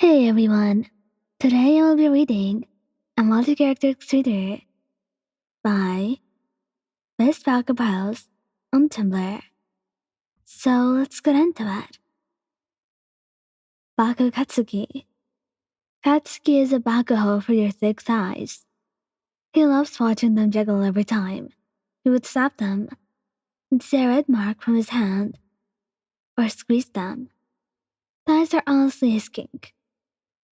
Hey everyone! Today I will be reading a multi-character thriller by Best Bakubaus on Tumblr. So let's get into it. Baku Katsuki. Katsuki is a bakuho for your thick thighs. He loves watching them jiggle every time. He would slap them and see a red mark from his hand or squeeze them. Thighs are honestly his kink,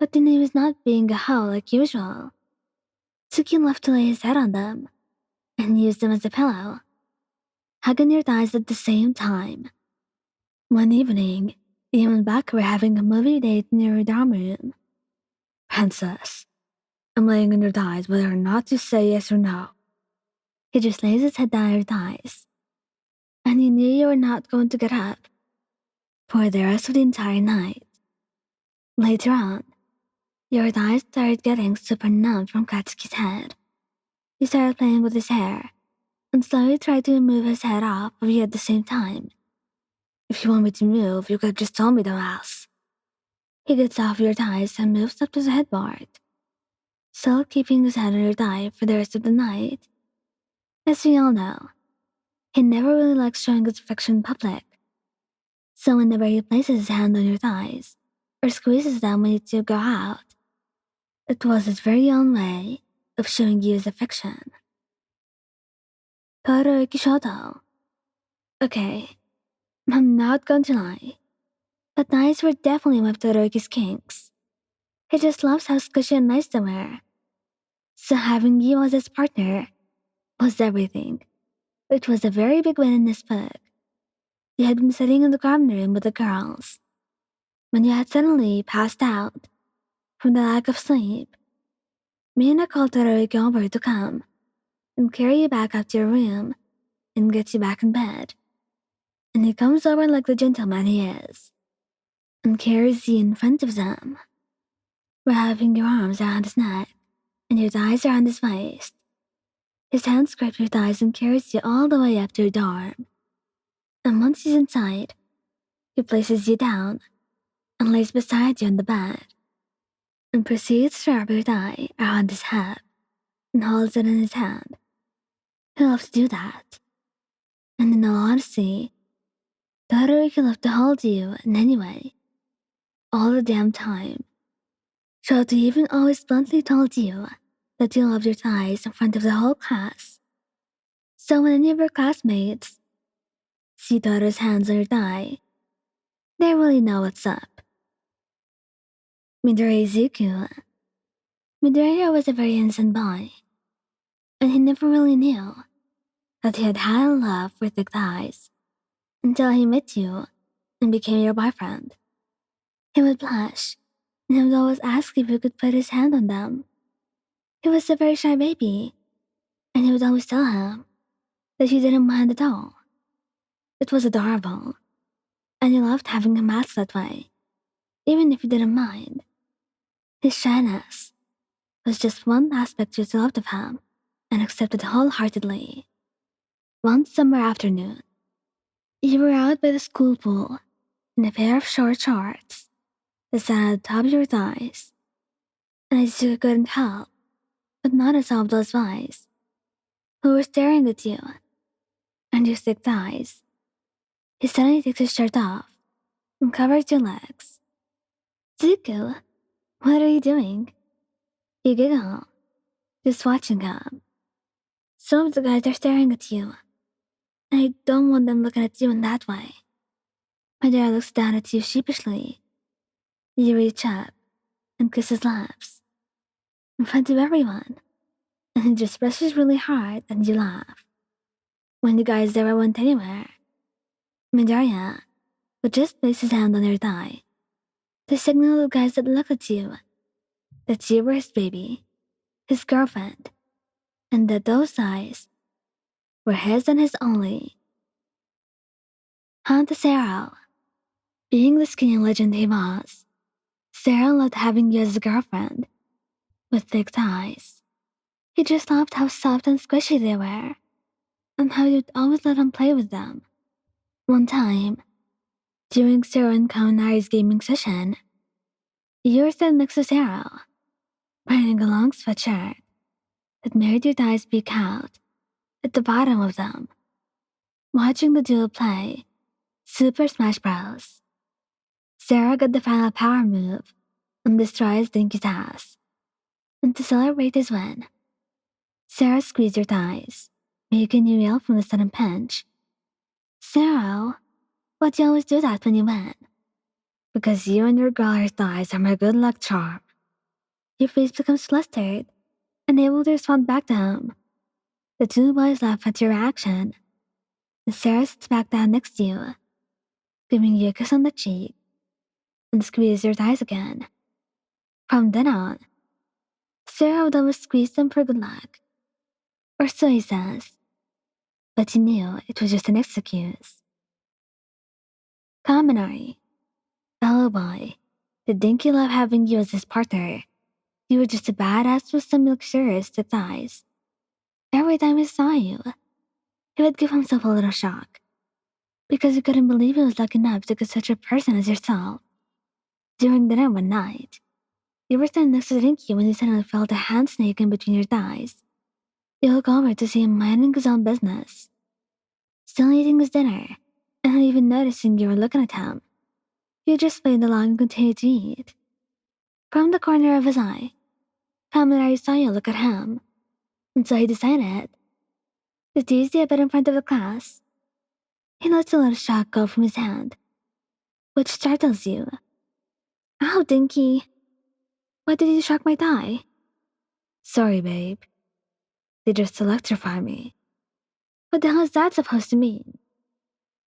but then he was not being a hoe like usual. Tsuki loved to lay his head on them and use them as a pillow, hugging your thighs at the same time. One evening, you and Buck were having a movie date in your dorm room. Princess, I'm laying on your thighs whether or not you say yes or no. He just lays his head down on your thighs, and you knew you were not going to get up for the rest of the entire night. Later on, your thighs started getting super numb from Katsuki's head. You started playing with his hair, and slowly tried to move his head off of you at the same time. If you want me to move, you could have just told me to ask. He gets off your thighs and moves up to the headboard, still keeping his hand on your thigh for the rest of the night. As we all know, he never really likes showing his affection in public. So whenever he places his hand on your thighs, or squeezes them when you two go out, it was his very own way of showing you his affection. Todoroki Shoto. Okay, I'm not going to lie, but thighs were definitely one of Todoroki's kinks. He just loves how squishy and nice they were. So having you as his partner was everything. It was a very big win in this book. You had been sitting in the common room with the girls when you had suddenly passed out from the lack of sleep. Mina called Todoroki over to come and carry you back up to your room and get you back in bed. And he comes over like the gentleman he is and carries you in front of them, wrapping your arms around his neck and your thighs around his waist. His hand scrapes your thighs and carries you all the way up to your dorm. And once he's inside, he places you down and lays beside you on the bed and proceeds to wrap your thigh around his head and holds it in his hand. He loves to do that. And in all honesty, Todoroki loved to hold you in any way, all the damn time. Shoto even always bluntly told you that you loved your thighs in front of the whole class. So when any of your classmates see Todoro's hands on your thigh, they really know what's up. Midoriya Izuku. Midoriya was a very innocent boy, and he never really knew that he had had a love for thick thighs until he met you and became your boyfriend. He would blush, and he would always ask if you could put his hand on them. He was a very shy baby, and he would always tell him that you didn't mind at all. It was adorable, and you loved having him act that way, even if you didn't mind. His shyness was just one aspect you loved of him and accepted wholeheartedly. One summer afternoon, you were out by the school pool in a pair of short shorts that sat at the top of your thighs, and Izuku couldn't help but notice all of those eyes who were staring at you and your thick thighs. He suddenly takes his shirt off and covers your legs. Izuku, what are you doing? You giggle, just watching him. Some of the guys are staring at you, and I don't want them looking at you in that way. My dad looks down at you sheepishly. You reach up and kiss his lips in front of everyone, and he just presses really hard and you laugh. When the guys never went anywhere, Midoriya would just place his hand on your thigh to signal to the guys that look at you that you were his baby, his girlfriend, and that those eyes were his and his only. Hanta Sero. Being the skinny legend he was, Sarah loved having you as a girlfriend with thick thighs. He just loved how soft and squishy they were, and how you'd always let him play with them. One time, during Sarah and Kaminari's gaming session, You were sitting next to Sero, wearing a long sweatshirt that made your thighs peek out at the bottom of them, watching the duo play Super Smash Bros. Sarah got the final power move and destroys Denki's ass. And to celebrate his win, Sarah squeezed her thighs, making you yell from the sudden pinch. Sarah, why do you always do that when you win? Because you and your girl thighs are my good luck charm. Your face becomes flustered, unable to respond back to him. The two boys laugh at your reaction, and Sarah sits back down next to you, giving you a kiss on the cheek, and squeeze your thighs again. From then on, Sarah would always squeeze them for good luck. Or so he says. But he knew it was just an excuse. Kaminari. Oh boy, did Denki love having you as his partner. You were just a badass with some luxurious thighs. Every time he saw you, he would give himself a little shock, because he couldn't believe he was lucky enough to get such a person as yourself. During dinner one night, you were standing next to Denki when you suddenly felt a hand snake in between your thighs. You look over to see him minding his own business, still eating his dinner, and not even noticing you were looking at him. You just played along and continued to eat. From the corner of his eye, Kaminari saw you look at him, and so he decided to tease you a bit in front of the class. He lets a little shock go from his hand, which startles you. Ow, Denki! Why did you shock my thigh? Sorry, babe. They just electrify me. What the hell is that supposed to mean?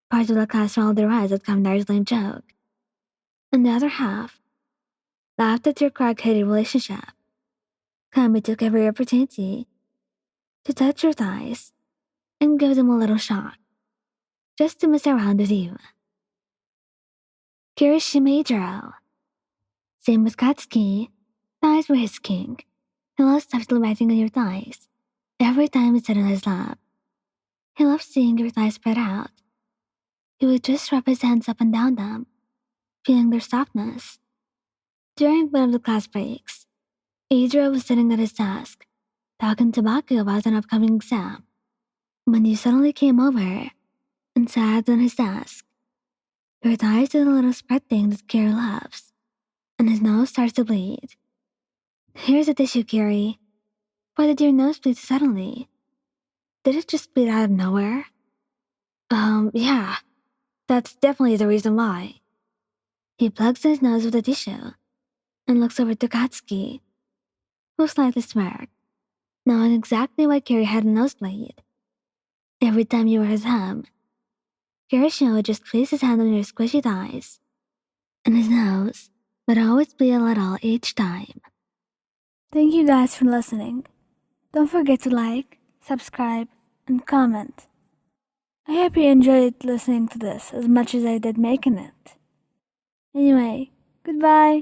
Part of the class rolled their eyes at Kaminari's lame joke, and the other half laughed at your crack-headed relationship. Kami took every opportunity to touch your thighs and give them a little shock, just to mess around with you. Kirishima Eijiro. Same with Katsuki. Thighs were his king. He loves softly biting on your thighs every time you sit on his lap. He loves seeing your thighs spread out. He would just rub his hands up and down them, feeling their softness. During one of the class breaks, Eijiro was sitting at his desk, talking to Baku about an upcoming exam, when you suddenly came over and sat on his desk. Your thighs did a little spread thing that Kiri loves, and his nose starts to bleed. Here's a tissue, Kiri. Why did your nose bleed suddenly? Did it just bleed out of nowhere? Yeah. That's definitely the reason why. He plugs his nose with a tissue and looks over to Katsuki, who slightly smirked, knowing exactly why Kiri had a nosebleed. Every time you were his hum, Kirishima would just place his hand on your squishy thighs, and his nose would always bleed a little each time. Thank you guys for listening. Don't forget to like, subscribe, and comment. I hope you enjoyed listening to this as much as I did making it. Anyway, goodbye.